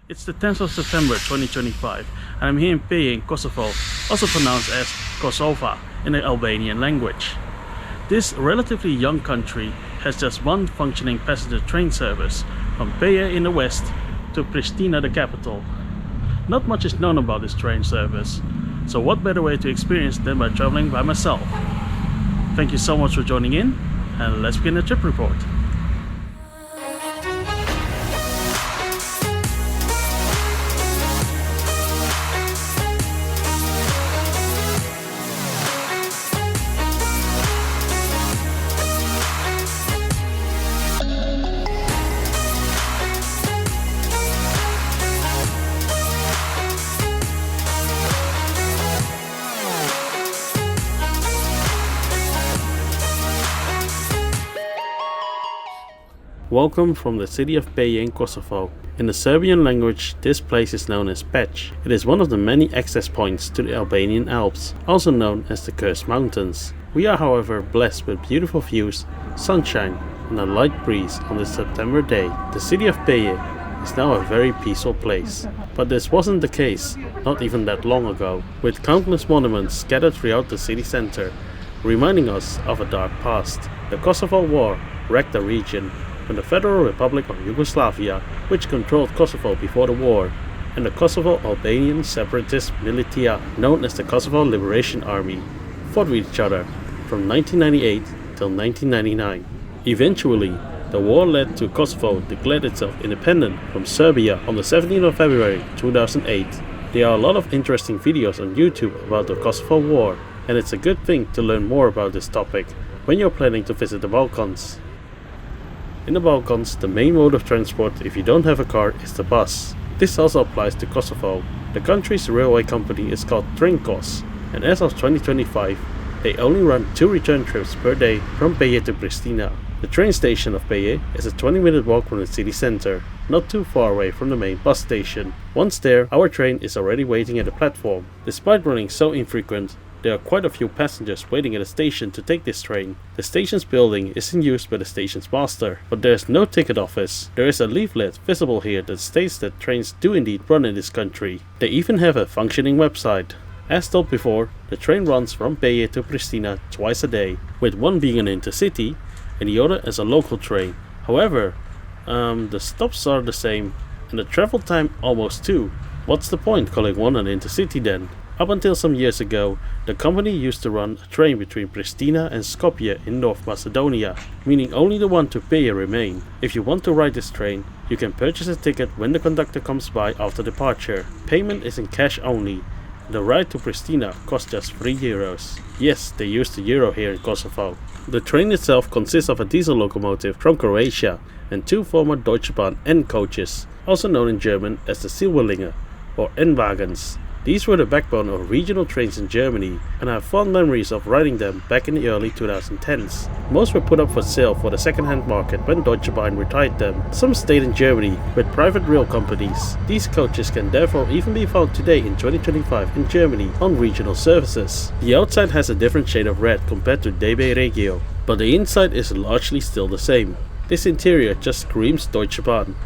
It's the 10th of September 2025 and I'm here in Pejë in Kosovo, also pronounced as Kosovo in the Albanian language. This relatively young country has just one functioning passenger train service from Pejë in the west to Pristina, the capital. Not much is known about this train service, so what better way to experience than by traveling by myself. Thank you so much for joining in, and let's begin the trip report. Welcome from the city of Pejë in Kosovo. In the Serbian language, this place is known as Pejë. It is one of the many access points to the Albanian Alps, also known as the Cursed Mountains. We are however blessed with beautiful views, sunshine and a light breeze on this September day. The city of Pejë is now a very peaceful place. But this wasn't the case, not even that long ago, with countless monuments scattered throughout the city center, reminding us of a dark past. The Kosovo War wrecked the region when the Federal Republic of Yugoslavia, which controlled Kosovo before the war, and the Kosovo Albanian separatist militia, known as the Kosovo Liberation Army, fought with each other from 1998 till 1999. Eventually, the war led to Kosovo declared itself independent from Serbia on the 17th of February 2008. There are a lot of interesting videos on YouTube about the Kosovo War, and it's a good thing to learn more about this topic when you're planning to visit the Balkans. In the Balkans, the main mode of transport if you don't have a car is the bus. This also applies to Kosovo. The country's railway company is called Trainkos, and as of 2025, they only run 2 return trips per day from Pejë to Pristina. The train station of Pejë is a 20-minute walk from the city center, not too far away from the main bus station. Once there, our train is already waiting at the platform. Despite running so infrequent, there are quite a few passengers waiting at the station to take this train. The station's building is in use by the station's master, but there is no ticket office. There is a leaflet visible here that states that trains do indeed run in this country. They even have a functioning website. As told before, the train runs from Pejë to Pristina twice a day, with one being an intercity and the other as a local train. However, the stops are the same and the travel time almost too. What's the point calling one an intercity then? Up until some years ago, the company used to run a train between Pristina and Skopje in North Macedonia, meaning only the one to Pejë remain. If you want to ride this train, you can purchase a ticket when the conductor comes by after departure. Payment is in cash only. The ride to Pristina costs just €3. Yes, they use the euro here in Kosovo. The train itself consists of a diesel locomotive from Croatia and 2 former Deutsche Bahn N coaches, also known in German as the Silberlinge or N-wagens. These were the backbone of regional trains in Germany, and I have fond memories of riding them back in the early 2010s. Most were put up for sale for the second-hand market when Deutsche Bahn retired them. Some stayed in Germany with private rail companies. These coaches can therefore even be found today in 2025 in Germany on regional services. The outside has a different shade of red compared to DB Regio, but the inside is largely still the same. This interior just screams Deutsche Bahn.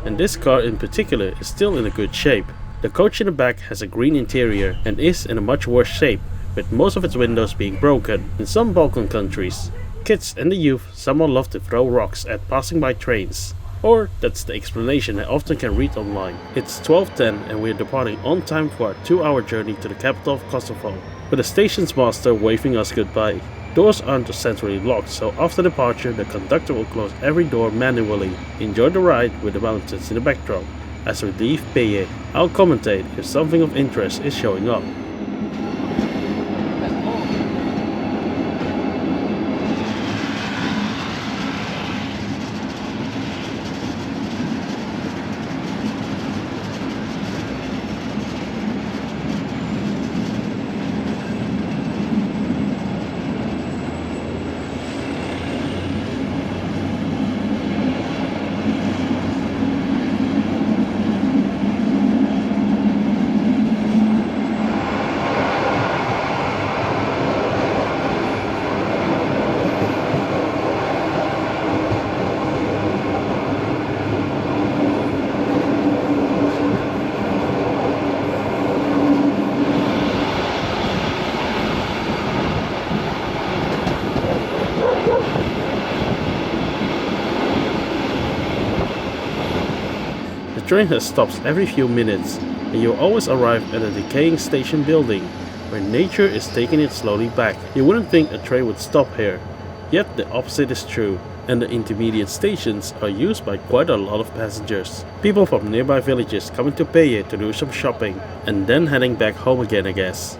And this car in particular is still in a good shape. The coach in the back has a green interior and is in a much worse shape, with most of its windows being broken. In some Balkan countries, kids and the youth somehow love to throw rocks at passing by trains. Or that's the explanation I often can read online. It's 12:10 and we're departing on time for our 2-hour journey to the capital of Kosovo, with the station's master waving us goodbye. Doors aren't centrally locked, so after departure the conductor will close every door manually. Enjoy the ride with the mountains in the backdrop. As we leave Pejë, I'll commentate if something of interest is showing up. The train has stops every few minutes, and you always arrive at a decaying station building, where nature is taking it slowly back. You wouldn't think a train would stop here, yet the opposite is true, and the intermediate stations are used by quite a lot of passengers. People from nearby villages coming to Pejë to do some shopping, and then heading back home again, I guess.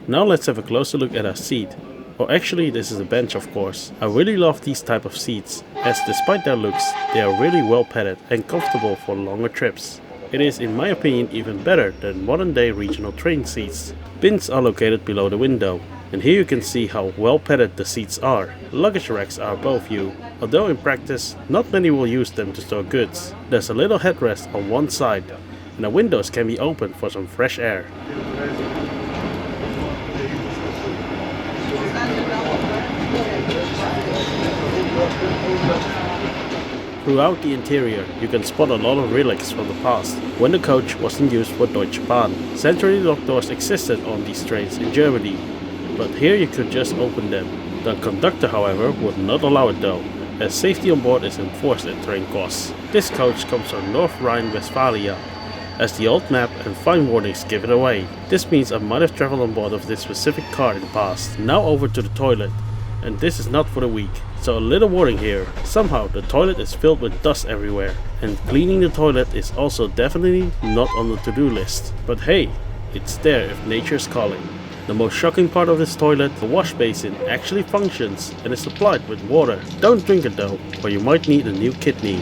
Now let's have a closer look at our seat. Or actually, this is a bench, of course. I really love these type of seats, as despite their looks, they are really well padded and comfortable for longer trips. It is, in my opinion, even better than modern day regional train seats. Bins are located below the window, and here you can see how well padded the seats are. Luggage racks are above you, although in practice, not many will use them to store goods. There's a little headrest on one side, and the windows can be opened for some fresh air. Throughout the interior, you can spot a lot of relics from the past, when the coach wasn't used for Deutsche Bahn. Centrally locked doors existed on these trains in Germany, but here you could just open them. The conductor, however, would not allow it though, as safety on board is enforced at Trainkos. This coach comes from North Rhine-Westphalia, as the old map and fine warnings give it away. This means I might have traveled on board of this specific car in the past. Now over to the toilet, and this is not for the weak. So a little warning here, somehow the toilet is filled with dust everywhere, and cleaning the toilet is also definitely not on the to-do list. But hey, it's there if nature is calling. The most shocking part of this toilet, the wash basin actually functions and is supplied with water. Don't drink it though, or you might need a new kidney.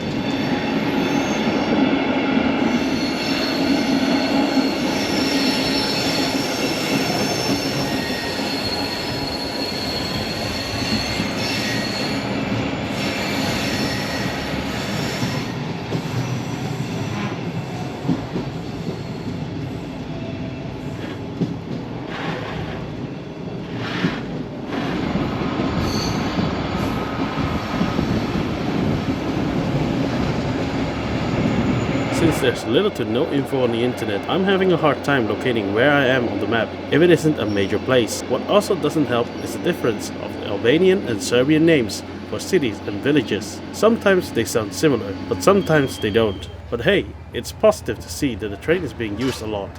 Since there's little to no info on the internet, I'm having a hard time locating where I am on the map, if it isn't a major place. What also doesn't help is the difference of the Albanian and Serbian names for cities and villages. Sometimes they sound similar, but sometimes they don't. But hey, it's positive to see that the train is being used a lot.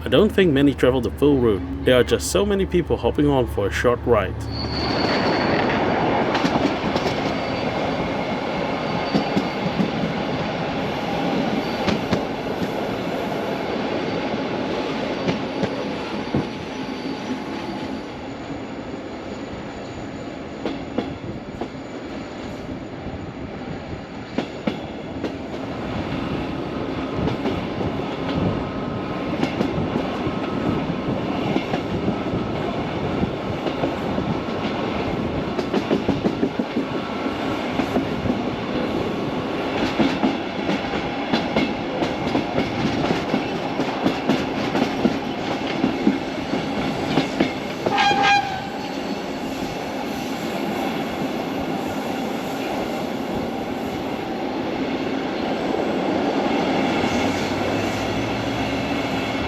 I don't think many travel the full route. There are just so many people hopping on for a short ride.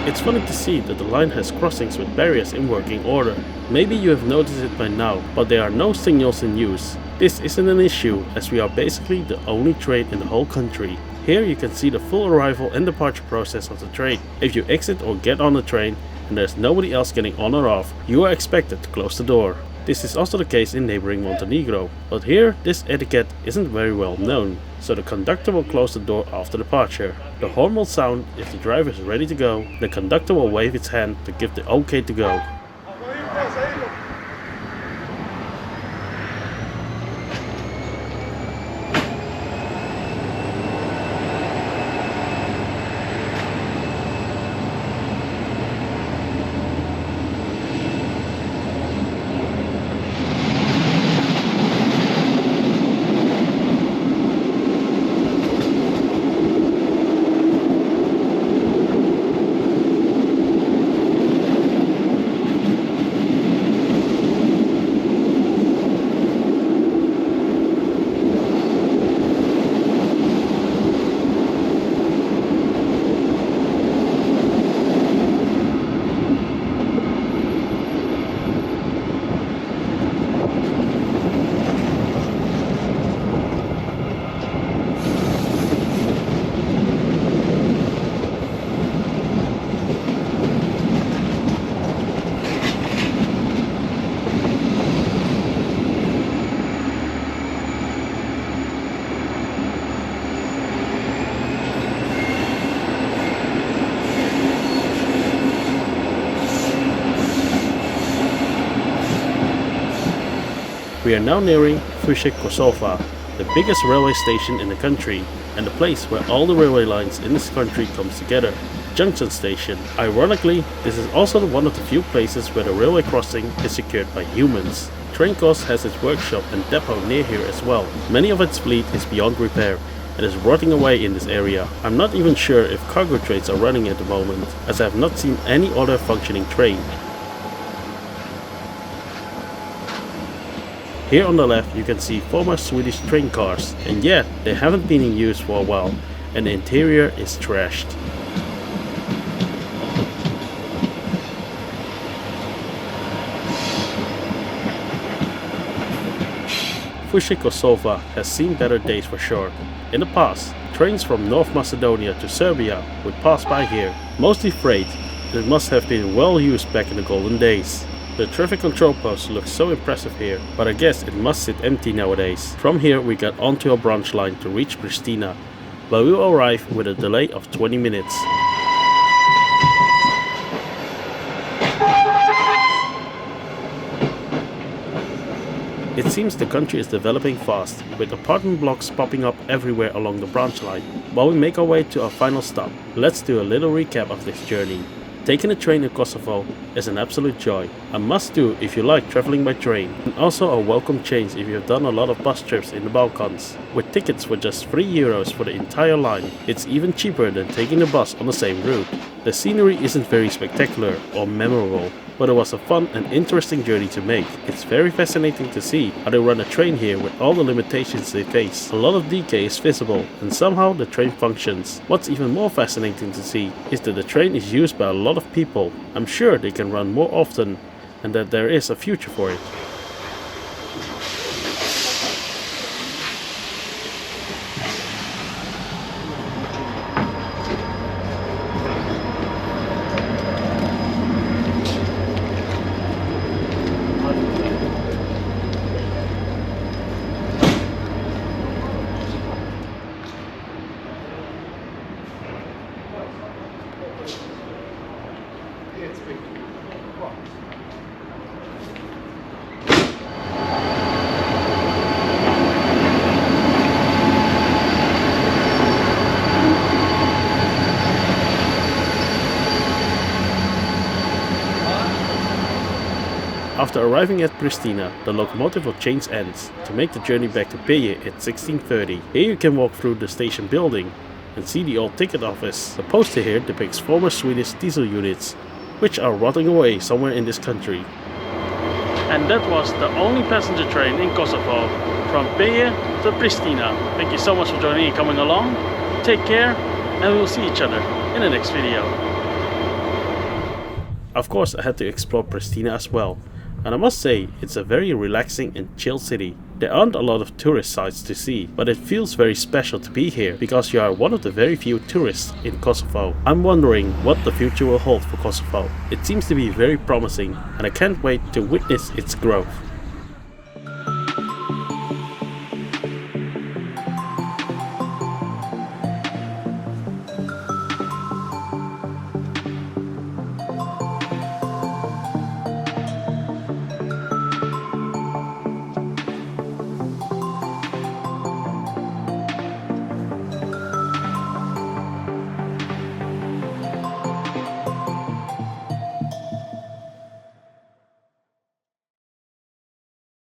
It's funny to see that the line has crossings with barriers in working order. Maybe you have noticed it by now, but there are no signals in use. This isn't an issue, as we are basically the only train in the whole country. Here you can see the full arrival and departure process of the train. If you exit or get on the train and there's nobody else getting on or off, you are expected to close the door. This is also the case in neighboring Montenegro, but here this etiquette isn't very well known, so the conductor will close the door after departure. The horn will sound if the driver is ready to go. The conductor will wave its hand to give the OK to go. We are now nearing Fushë Kosovë, the biggest railway station in the country and the place where all the railway lines in this country comes together. Junction station. Ironically, this is also one of the few places where the railway crossing is secured by humans. Trainkos has its workshop and depot near here as well. Many of its fleet is beyond repair and is rotting away in this area. I'm not even sure if cargo trains are running at the moment, as I have not seen any other functioning train. Here on the left you can see former Swedish train cars, and yeah, they haven't been in use for a while and the interior is trashed. Fushë Kosovë has seen better days for sure. In the past, trains from North Macedonia to Serbia would pass by here, mostly freight, and it must have been well used back in the golden days. The traffic control post looks so impressive here, but I guess it must sit empty nowadays. From here we got onto a branch line to reach Pristina, but we will arrive with a delay of 20 minutes. It seems the country is developing fast, with apartment blocks popping up everywhere along the branch line. While we make our way to our final stop, let's do a little recap of this journey. Taking a train in Kosovo is an absolute joy, a must do if you like traveling by train, and also a welcome change if you have done a lot of bus trips in the Balkans. With tickets for just €3 for the entire line, it's even cheaper than taking a bus on the same route. The scenery isn't very spectacular or memorable, but it was a fun and interesting journey to make. It's very fascinating to see how they run a train here with all the limitations they face. A lot of decay is visible and somehow the train functions. What's even more fascinating to see is that the train is used by a lot of people. I'm sure they can run more often and that there is a future for it. After arriving at Pristina, the locomotive will change ends to make the journey back to Pejë at 16:30. Here you can walk through the station building and see the old ticket office. The poster here depicts former Swedish diesel units, which are rotting away somewhere in this country. And that was the only passenger train in Kosovo, from Pejë to Pristina. Thank you so much for joining and coming along. Take care, and we will see each other in the next video. Of course, I had to explore Pristina as well. And I must say, it's a very relaxing and chill city. There aren't a lot of tourist sites to see, but it feels very special to be here because you are one of the very few tourists in Kosovo. I'm wondering what the future will hold for Kosovo. It seems to be very promising and I can't wait to witness its growth.